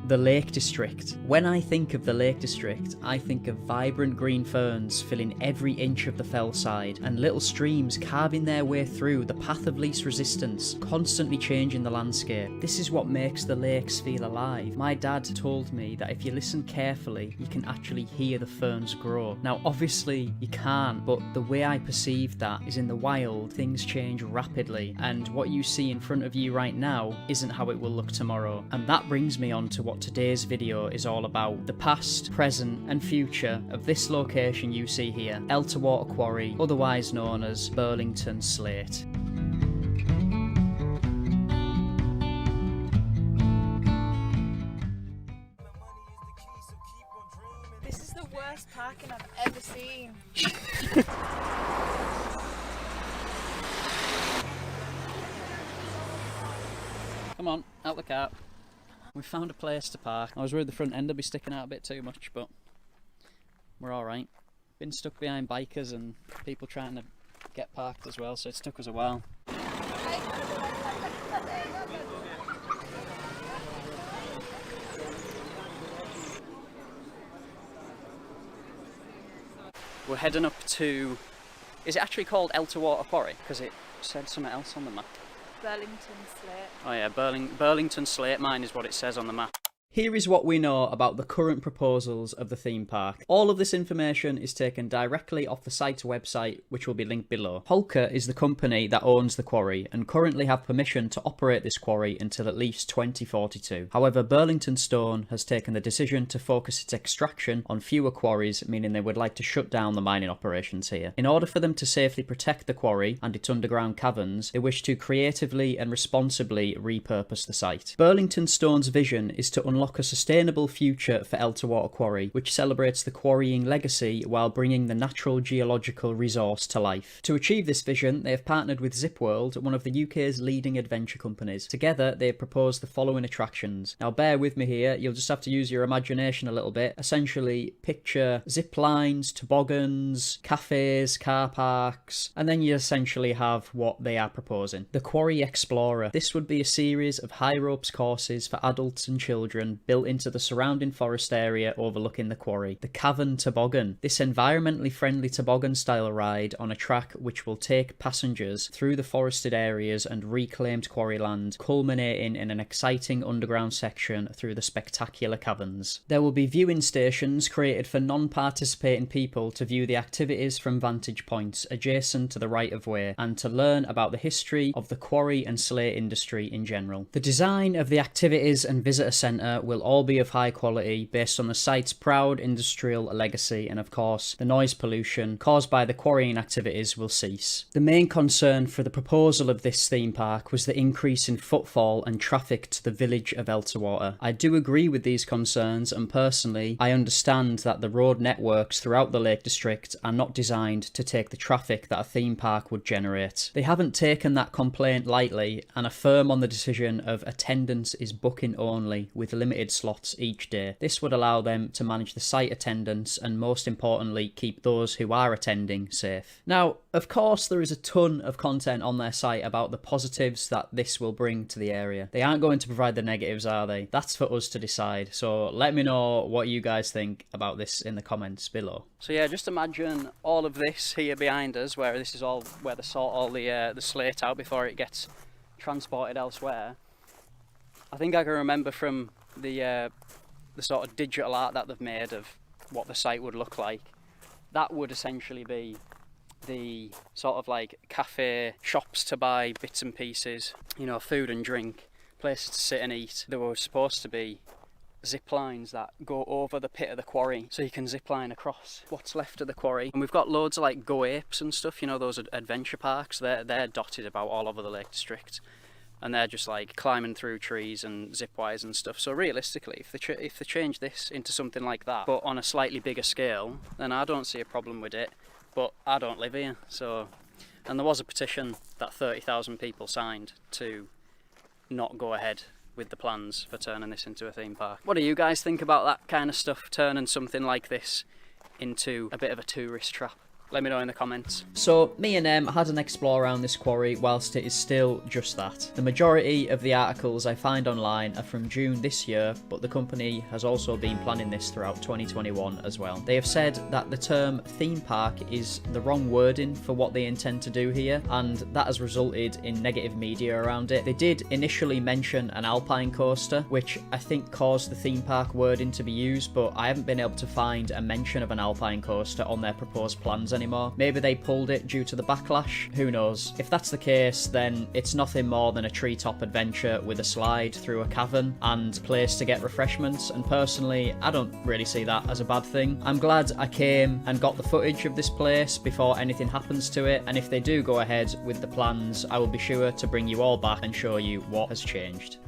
The Lake District. When I think of the Lake District, I think of vibrant green ferns filling every inch of the fellside, and little streams carving their way through the path of least resistance, constantly changing the landscape. This is what makes the lakes feel alive. My dad told me that if you listen carefully, you can actually hear the ferns grow. Now, obviously, you can't, but the way I perceive that is in the wild, things change rapidly, and what you see in front of you right now isn't how it will look tomorrow. And that brings me on to what today's video is all about. The past, present, and future of this location you see here, Elterwater Quarry, otherwise known as Burlington Slate. This is the worst parking I've ever seen. Come on, out the car. We found a place to park. I was worried the front end would be sticking out a bit too much, but we're alright. Been stuck behind bikers and people trying to get parked as well, so it took us a while. We're heading up to... Is it actually called Elterwater Quarry? Because it said something else on the map. Burlington Slate. Oh yeah, Burlington Slate Mine is what it says on the map. Here is what we know about the current proposals of the theme park. All of this information is taken directly off the site's website, which will be linked below. Holker is the company that owns the quarry and currently have permission to operate this quarry until at least 2042. However, Burlington Stone has taken the decision to focus its extraction on fewer quarries, meaning they would like to shut down the mining operations here. In order for them to safely protect the quarry and its underground caverns, they wish to creatively and responsibly repurpose the site. Burlington Stone's vision is to unlock a sustainable future for Elterwater Quarry, which celebrates the quarrying legacy while bringing the natural geological resource to life. To achieve this vision, they have partnered with Zipworld, one of the UK's leading adventure companies. Together, they have proposed the following attractions. Now, bear with me here, you'll just have to use your imagination a little bit. Essentially, picture zip lines, toboggans, cafes, car parks, and then you essentially have what they are proposing. The Quarry Explorer. This would be a series of high ropes courses for adults and children built into the surrounding forest area overlooking the quarry. The Cavern Toboggan. This environmentally friendly toboggan style ride on a track which will take passengers through the forested areas and reclaimed quarry land, culminating in an exciting underground section through the spectacular caverns. There will be viewing stations created for non-participating people to view the activities from vantage points adjacent to the right of way and to learn about the history of the quarry and slate industry in general. The design of the activities and visitor centre will all be of high quality based on the site's proud industrial legacy, and of course the noise pollution caused by the quarrying activities will cease. The main concern for the proposal of this theme park was the increase in footfall and traffic to the village of Elterwater. I do agree with these concerns, and personally I understand that the road networks throughout the Lake District are not designed to take the traffic that a theme park would generate. They haven't taken that complaint lightly and are firm on the decision of attendance is booking only with limited slots each day. This would allow them to manage the site attendance and, most importantly, keep those who are attending safe. Now, of course, there is a ton of content on their site about the positives that this will bring to the area. They aren't going to provide the negatives, are they? That's for us to decide. So let me know what you guys think about this in the comments below. So yeah, just imagine all of this here behind us, where this is all where they sort all the slate out before it gets transported elsewhere. I think I can remember from the sort of digital art that they've made of what the site would look like. That would essentially be the sort of like cafe, shops to buy bits and pieces, you know, food and drink, places to sit and eat. There were supposed to be zip lines that go over the pit of the quarry, so you can zip line across what's left of the quarry. And we've got loads of like Go Apes and stuff, you know, those adventure parks. They're dotted about all over the Lake District. And they're just like climbing through trees and zip wires and stuff. So realistically, if they change this into something like that, but on a slightly bigger scale, then I don't see a problem with it. But I don't live here, so... And there was a petition that 30,000 people signed to not go ahead with the plans for turning this into a theme park. What do you guys think about that kind of stuff, turning something like this into a bit of a tourist trap? Let me know in the comments. So, me and Em had an explore around this quarry whilst it is still just that. The majority of the articles I find online are from June this year, but the company has also been planning this throughout 2021 as well. They have said that the term theme park is the wrong wording for what they intend to do here, and that has resulted in negative media around it. They did initially mention an alpine coaster, which I think caused the theme park wording to be used, but I haven't been able to find a mention of an alpine coaster on their proposed plans anymore. Maybe they pulled it due to the backlash, who knows. If that's the case, then it's nothing more than a treetop adventure with a slide through a cavern and place to get refreshments, and personally I don't really see that as a bad thing. I'm glad I came and got the footage of this place before anything happens to it, and if they do go ahead with the plans, I will be sure to bring you all back and show you what has changed.